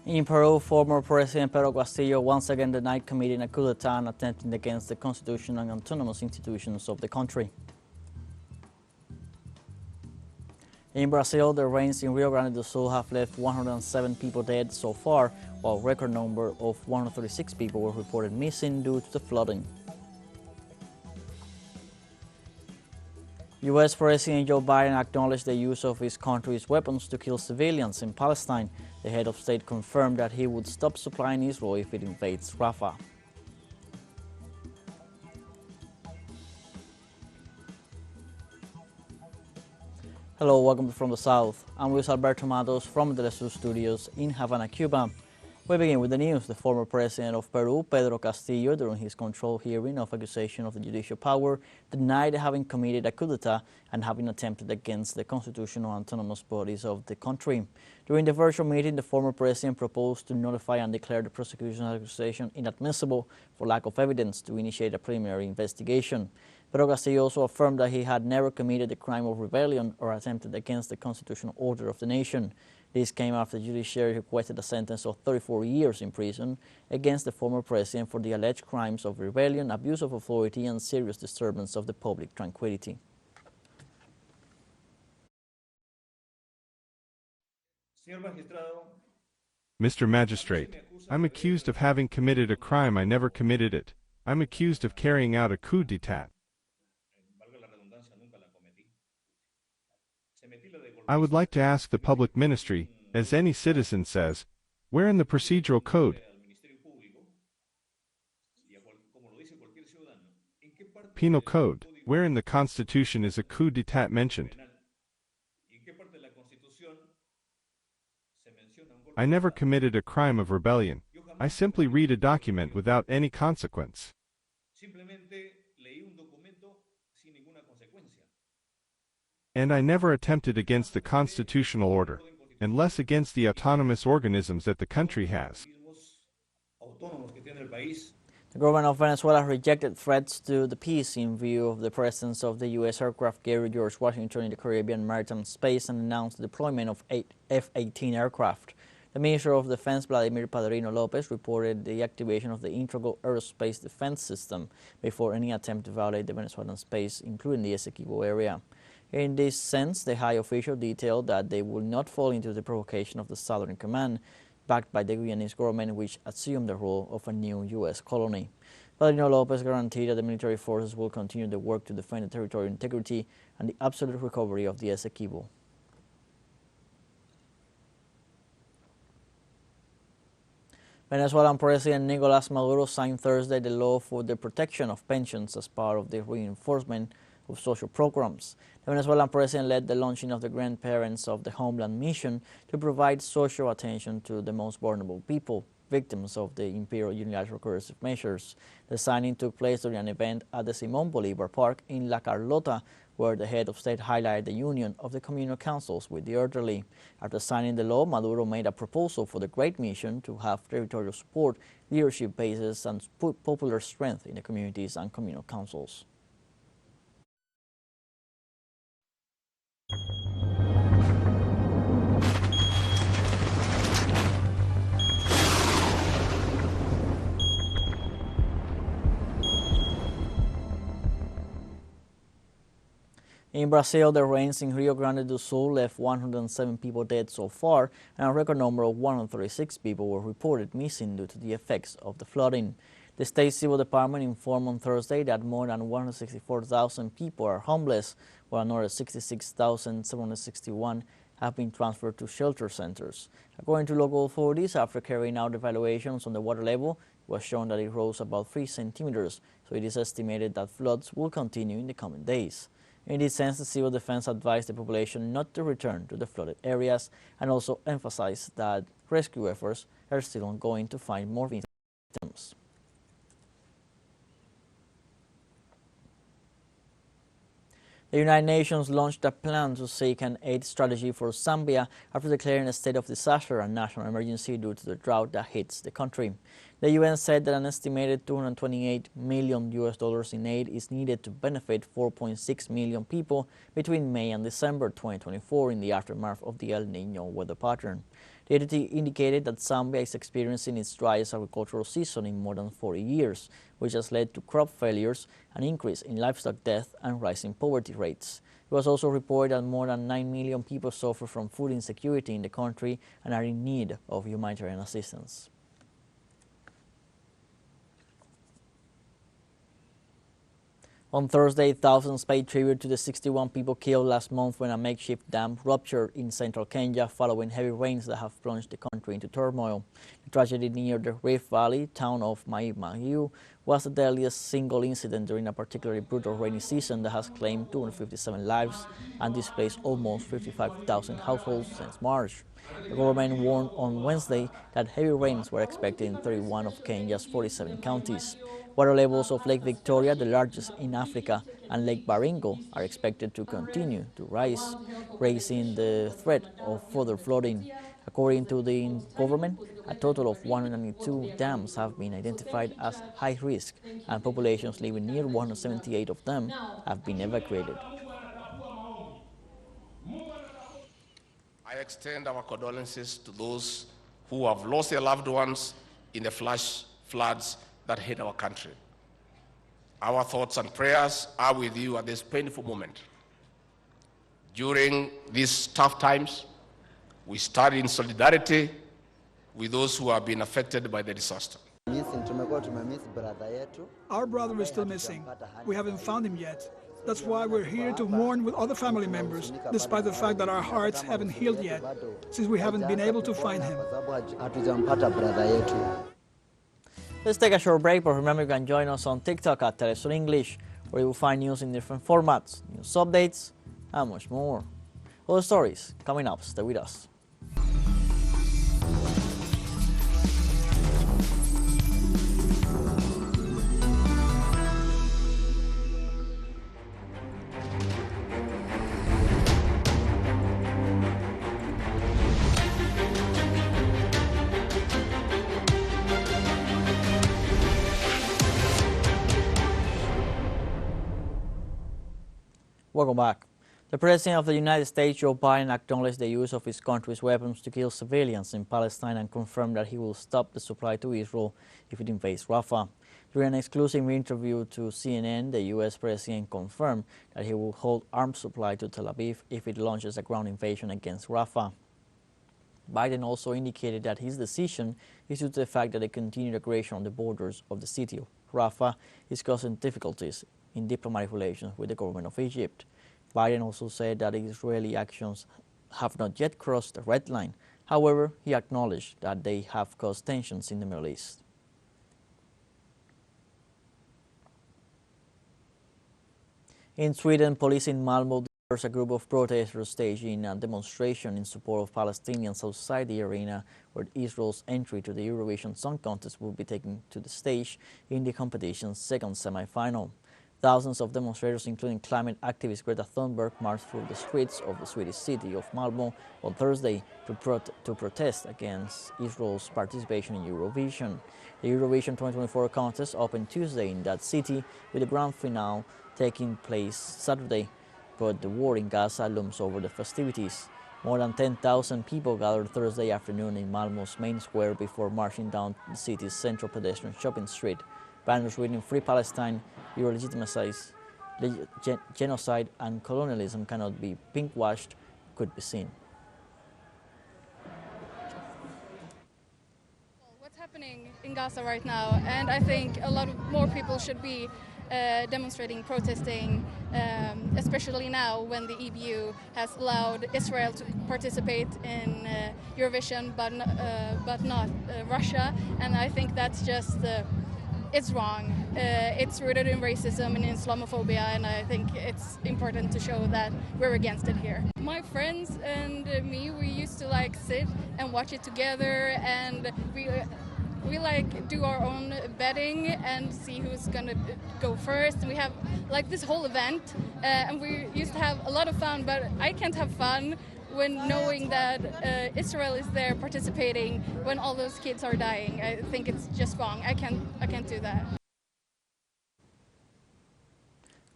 In Peru, former President Pedro Castillo once again denied committing a coup d'etat and attempting against the constitutional and autonomous institutions of the country. In Brazil, the rains in Rio Grande Do Sul have left 107 people dead so far, while a record number of 136 people were reported missing due to the flooding. U.S. President Joe Biden acknowledged the use of his country's weapons to kill civilians in Palestine. The head of state confirmed that he would stop supplying Israel if it invades Rafah. Hello, welcome from the South. I'm Luis Alberto Matos from the teleSUR studios in Havana, Cuba. We begin with the news. The former president of Peru, Pedro Castillo, during his control hearing of accusation of the judicial power, denied having committed a coup d'etat and having attempted against the constitutional and autonomous bodies of the country. During the virtual meeting, the former president proposed to notify and declare the prosecution's accusation inadmissible for lack of evidence to initiate a preliminary investigation. Pedro Castillo also affirmed that he had never committed the crime of rebellion or attempted against the constitutional order of the nation. This came after the judiciary requested a sentence of 34 years in prison against the former president for the alleged crimes of rebellion, abuse of authority, and serious disturbance of the public tranquility. Mr. Magistrate, I'm accused of having committed a crime. I never committed it. I'm accused of carrying out a coup d'etat. I would like to ask the public ministry, as any citizen says, where in the procedural code, penal code, where in the Constitution is a coup d'etat mentioned? I never committed a crime of rebellion. I simply read a document without any consequence. And I never attempted against the constitutional order, and less against the autonomous organisms that the country has. The government of Venezuela rejected threats to the peace in view of the presence of the U.S. aircraft carrier George Washington in the Caribbean maritime space and announced the deployment of 8 F-18 aircraft. The Minister of Defense, Vladimir Padrino Lopez, reported the activation of the Integral Aerospace Defense System before any attempt to violate the Venezuelan space, including the Essequibo area. In this sense, the high official detailed that they will not fall into the provocation of the Southern Command, backed by the Guyanese government, which assumed the role of a new U.S. colony. Padrino Lopez guaranteed that the military forces will continue the work to defend the territorial integrity and the absolute recovery of the Essequibo. Venezuelan President Nicolás Maduro signed Thursday the law for the protection of pensions as part of the reinforcement of social programs. The Venezuelan president led the launching of the Grandparents of the Homeland mission to provide social attention to the most vulnerable people, victims of the imperial unilateral coercive measures. The signing took place during an event at the Simón Bolívar Park in La Carlota, where the head of state highlighted the union of the communal councils with the elderly. After signing the law, Maduro made a proposal for the Great Mission to have territorial support, leadership bases, and popular strength in the communities and communal councils. In Brazil, the rains in Rio Grande do Sul left 107 people dead so far, and a record number of 136 people were reported missing due to the effects of the flooding. The state civil department informed on Thursday that more than 164,000 people are homeless, while another 66,761 have been transferred to shelter centers. According to local authorities, after carrying out evaluations on the water level, it was shown that it rose about 3 centimeters, so it is estimated that floods will continue in the coming days. In this sense, the civil defense advised the population not to return to the flooded areas and also emphasized that rescue efforts are still ongoing to find more victims. The United Nations launched a plan to seek an aid strategy for Zambia after declaring a state of disaster and national emergency due to the drought that hits the country. The UN said that an estimated $228 million in aid is needed to benefit 4.6 million people between May and December 2024 in the aftermath of the El Niño weather pattern. The entity indicated that Zambia is experiencing its driest agricultural season in more than 40 years, which has led to crop failures, an increase in livestock death, and rising poverty rates. It was also reported that more than 9 million people suffer from food insecurity in the country and are in need of humanitarian assistance. On Thursday, thousands paid tribute to the 61 people killed last month when a makeshift dam ruptured in central Kenya following heavy rains that have plunged the country into turmoil. The tragedy near the Rift Valley town of Mai Mahiu was the deadliest single incident during a particularly brutal rainy season that has claimed 257 lives and displaced almost 55,000 households since March. The government warned on Wednesday that heavy rains were expected in 31 of Kenya's 47 counties. Water levels of Lake Victoria, the largest in Africa, and Lake Baringo are expected to continue to rise, raising the threat of further flooding. According to the government, a total of 102 dams have been identified as high risk, and populations living near 178 of them have been evacuated. I extend our condolences to those who have lost their loved ones in the flash floods that hit our country. Our thoughts and prayers are with you at this painful moment. During these tough times, we stand in solidarity with those who have been affected by the disaster. Our brother is still missing. We haven't found him yet. That's why we're here to mourn with other family members, despite the fact that our hearts haven't healed yet, since we haven't been able to find him. Let's take a short break, but remember you can join us on TikTok at teleSUR English, where you will find news in different formats, news updates, and much more. Other stories coming up. Stay with us. Welcome back. The President of the United States, Joe Biden, acknowledged the use of his country's weapons to kill civilians in Palestine and confirmed that he will stop the supply to Israel if it invades Rafah. During an exclusive interview to CNN, the U.S. President confirmed that he will hold arms supply to Tel Aviv if it launches a ground invasion against Rafah. Biden also indicated that his decision is due to the fact that the continued aggression on the borders of the city of Rafah is causing difficulties in diplomatic relations with the government of Egypt. Biden also said that Israeli actions have not yet crossed the red line. However, he acknowledged that they have caused tensions in the Middle East. In Sweden, police in Malmö dispersed a group of protesters staging a demonstration in support of Palestinians outside the arena where Israel's entry to the Eurovision Song Contest will be taken to the stage in the competition's second semi-final. Thousands of demonstrators, including climate activist Greta Thunberg, marched through the streets of the Swedish city of Malmö on Thursday to protest against Israel's participation in Eurovision. The Eurovision 2024 contest opened Tuesday in that city, with the grand finale taking place Saturday, but the war in Gaza looms over the festivities. More than 10,000 people gathered Thursday afternoon in Malmö's main square before marching down the city's central pedestrian shopping street. Banners reading "Free Palestine," "Your legitimize genocide and colonialism cannot be pinkwashed" could be seen. What's happening in Gaza right now, and I think a lot more people should be demonstrating, protesting, especially now when the EU has allowed Israel to participate in Eurovision, but not Russia. And I think that's just it's wrong. It's rooted in racism and Islamophobia, and I think it's important to show that we're against it here. My friends and me, we used to like sit and watch it together, and we like do our own betting and see who's gonna go first. And we have like this whole event, and we used to have a lot of fun, but I can't have fun when knowing that Israel is there participating when all those kids are dying. I think it's just wrong. I can't do that.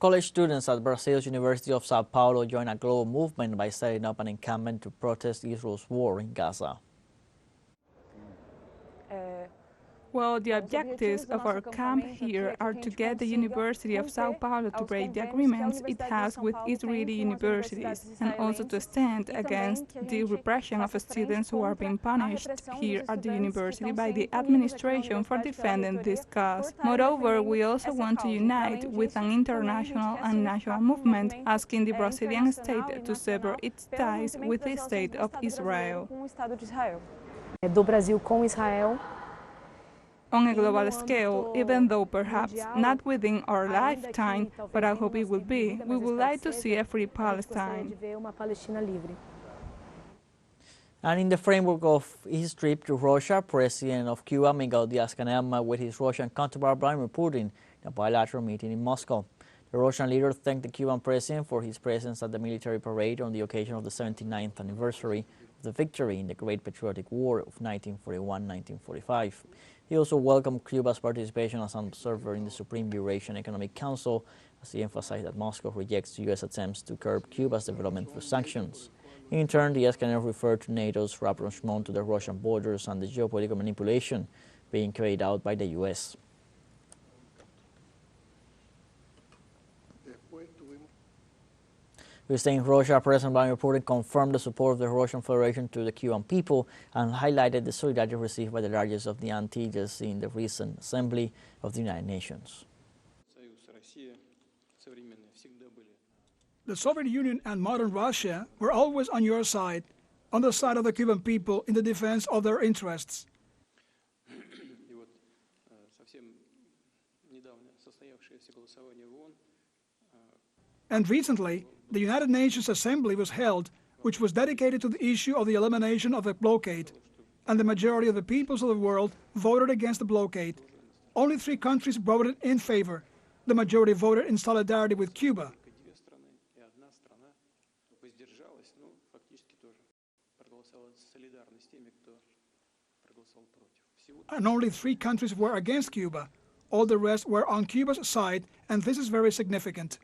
College students at Brazil's University of Sao Paulo joined a global movement by setting up an encampment to protest Israel's war in Gaza. Well, the objectives of our camp here are to get the University of Sao Paulo to break the agreements it has with Israeli universities, and also to stand against the repression of students who are being punished here at the university by the administration for defending this cause. Moreover, we also want to unite with an international and national movement asking the Brazilian state to sever its ties with the state of Israel. Do Brasil com Israel. On a global scale, even though perhaps not within our lifetime, but I hope it will be, we would like to see a free Palestine. And in the framework of his trip to Russia, President of Cuba, Miguel Díaz-Canel, met with his Russian counterpart Vladimir Putin in a bilateral meeting in Moscow. The Russian leader thanked the Cuban president for his presence at the military parade on the occasion of the 79th anniversary of the victory in the Great Patriotic War of 1941-1945. He also welcomed Cuba's participation as an observer in the Supreme Eurasian Economic Council, as he emphasized that Moscow rejects U.S. attempts to curb Cuba's development through sanctions. In turn, Díaz-Canel referred to NATO's rapprochement to the Russian borders and the geopolitical manipulation being carried out by the U.S. Visiting Russia, President Vladimir Putin confirmed the support of the Russian Federation to the Cuban people and highlighted the solidarity received by the largest of the Antilles in the recent Assembly of the United Nations. The Soviet Union and modern Russia were always on your side, on the side of the Cuban people in the defense of their interests. And recently, the United Nations Assembly was held, which was dedicated to the issue of the elimination of the blockade, and the majority of the peoples of the world voted against the blockade. Only 3 countries voted in favor. The majority voted in solidarity with Cuba. And only 3 countries were against Cuba. All the rest were on Cuba's side, and this is very significant.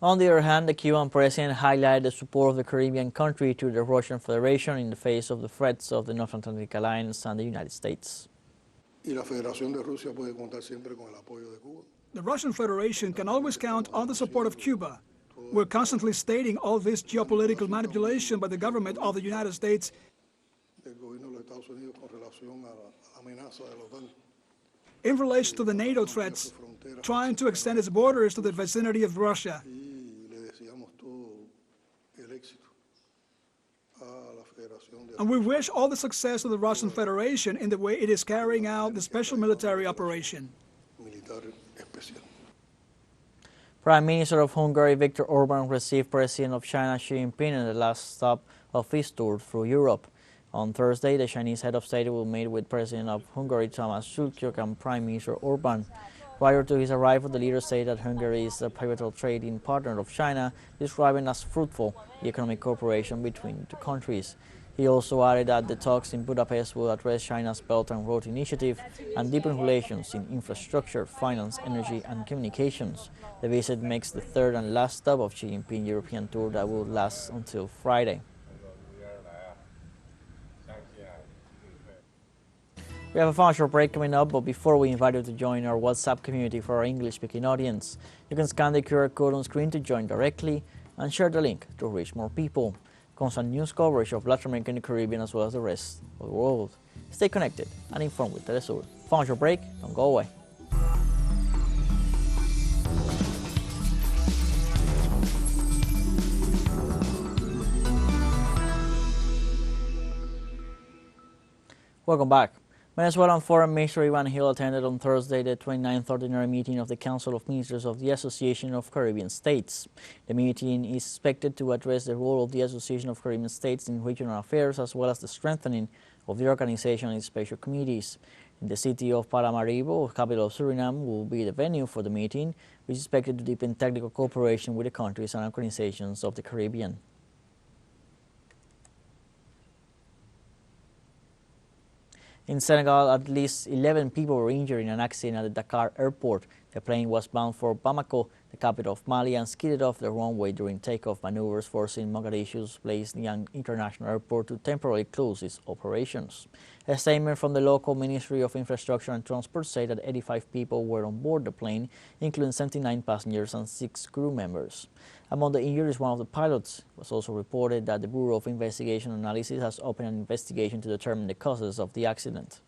On the other hand, the Cuban president highlighted the support of the Caribbean country to the Russian Federation in the face of the threats of the North Atlantic Alliance and the United States. The Russian Federation can always count on the support of Cuba. We're constantly stating all this geopolitical manipulation by the government of the United States in relation to the NATO threats, trying to extend its borders to the vicinity of Russia. And we wish all the success to the Russian Federation in the way it is carrying out the special military operation. Prime Minister of Hungary Viktor Orban received President of China Xi Jinping in the last stop of his tour through Europe. On Thursday, the Chinese head of state will meet with President of Hungary Tamás Sulkyk and Prime Minister Orban. Prior to his arrival, the leader said that Hungary is a pivotal trading partner of China, describing as fruitful the economic cooperation between the countries. He also added that the talks in Budapest will address China's Belt and Road Initiative and deepen relations in infrastructure, finance, energy and communications. The visit makes the third and last stop of Xi Jinping's European tour that will last until Friday. We have a fun short break coming up, but before we invite you to join our WhatsApp community for our English-speaking audience, you can scan the QR code on screen to join directly and share the link to reach more people. Constant news coverage of Latin America and the Caribbean as well as the rest of the world. Stay connected and informed with teleSUR. Fun short break, don't go away. Welcome back. Venezuelan Foreign Minister Ivan Hill attended on Thursday the 29th Ordinary Meeting of the Council of Ministers of the Association of Caribbean States. The meeting is expected to address the role of the Association of Caribbean States in regional affairs as well as the strengthening of the organization and its special committees. In the city of Paramaribo, capital of Suriname, will be the venue for the meeting, which is expected to deepen technical cooperation with the countries and organizations of the Caribbean. In Senegal, at least 11 people were injured in an accident at the Dakar airport. The plane was bound for Bamako. the capital of Mali, and skidded off the runway during takeoff maneuvers, forcing Mogadishu's Palestinian International Airport to temporarily close its operations. A statement from the local Ministry of Infrastructure and Transport said that 85 people were on board the plane, including 79 passengers and 6 crew members. Among the injured is one of the pilots. It was also reported that the Bureau of Investigation and Analysis has opened an investigation to determine the causes of the accident.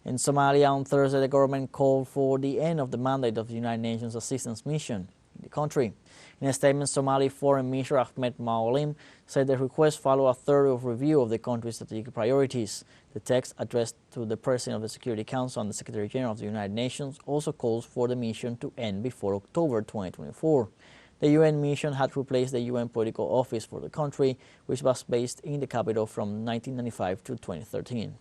In Somalia on Thursday, the government called for the end of the mandate of the United Nations Assistance Mission in the country. In a statement, Somali Foreign Minister Ahmed Maalim said the request followed a thorough review of the country's strategic priorities. The text, addressed to the President of the Security Council and the Secretary General of the United Nations, also calls for the mission to end before October 2024. The UN mission had replaced the UN Political Office for the country, which was based in the capital from 1995 to 2013.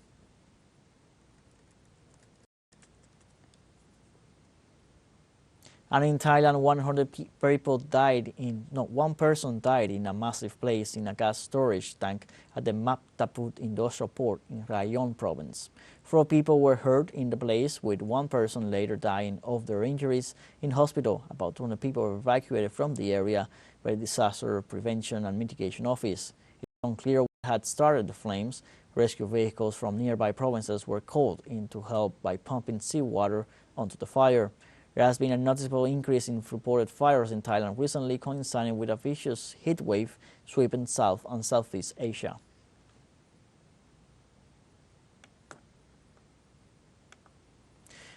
And in Thailand, 100 people died one person died in a massive blaze in a gas storage tank at the Map Taput industrial port in Rayong province. 4 people were hurt in the blaze, with 1 person later dying of their injuries in hospital. About 200 people were evacuated from the area by the Disaster Prevention and Mitigation Office. It's unclear what had started the flames. Rescue vehicles from nearby provinces were called in to help by pumping seawater onto the fire. There has been a noticeable increase in reported fires in Thailand recently, coinciding with a vicious heat wave sweeping South and Southeast Asia.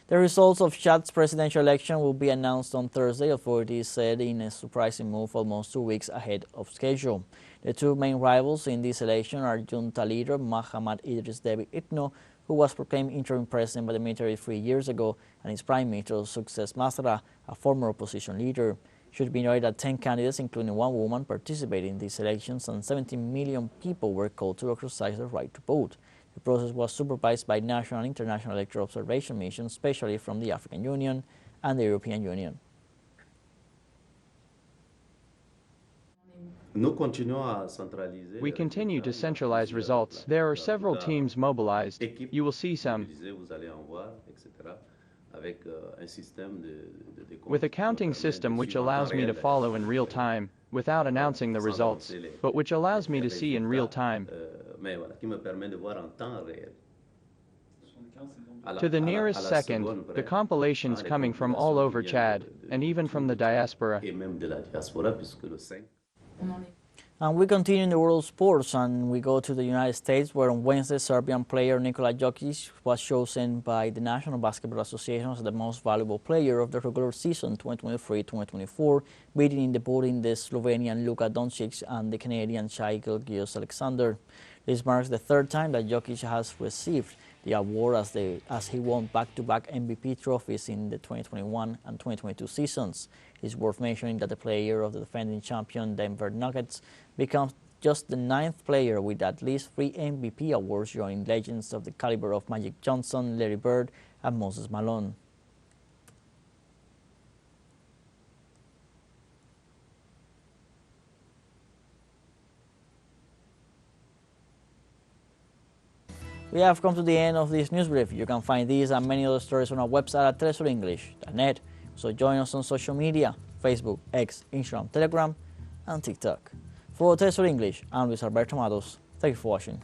The results of Chad's presidential election will be announced on Thursday, authorities said, in a surprising move almost 2 weeks ahead of schedule. The 2 main rivals in this election are junta leader Mahamat Idris Deby Itno, who was proclaimed interim president by the military 3 years ago, and his prime minister Success Masra, a former opposition leader. It should be noted that 10 candidates, including 1 woman, participated in these elections, and 17 million people were called to exercise their right to vote. The process was supervised by national and international electoral observation missions, especially from the African Union and the European Union. We continue to centralize results. There are several teams mobilized. You will see some. With a counting system which allows me to follow in real time, without announcing the results, but which allows me to see in real time. To the nearest second, the compilations coming from all over Chad, and even from the diaspora. And we continue in the world of sports, and we go to the United States, where on Wednesday, Serbian player Nikola Jokic was chosen by the National Basketball Association as the most valuable player of the regular season 2023-2024, beating in the voting the Slovenian Luka Doncic and the Canadian Shai Gilgeous-Alexander. This marks the 3rd time that Jokic has received the award as he won back-to-back MVP trophies in the 2021 and 2022 seasons. It's worth mentioning that the player of the defending champion Denver Nuggets becomes just the 9th player with at least 3 MVP awards, joining legends of the caliber of Magic Johnson, Larry Bird, and Moses Malone. We have come to the end of this news brief. You can find these and many other stories on our website at telesurenglish.net. So join us on social media, Facebook, X, Instagram, Telegram, and TikTok. For TeleSUR English, I'm Luis Alberto Matos. Thank you for watching.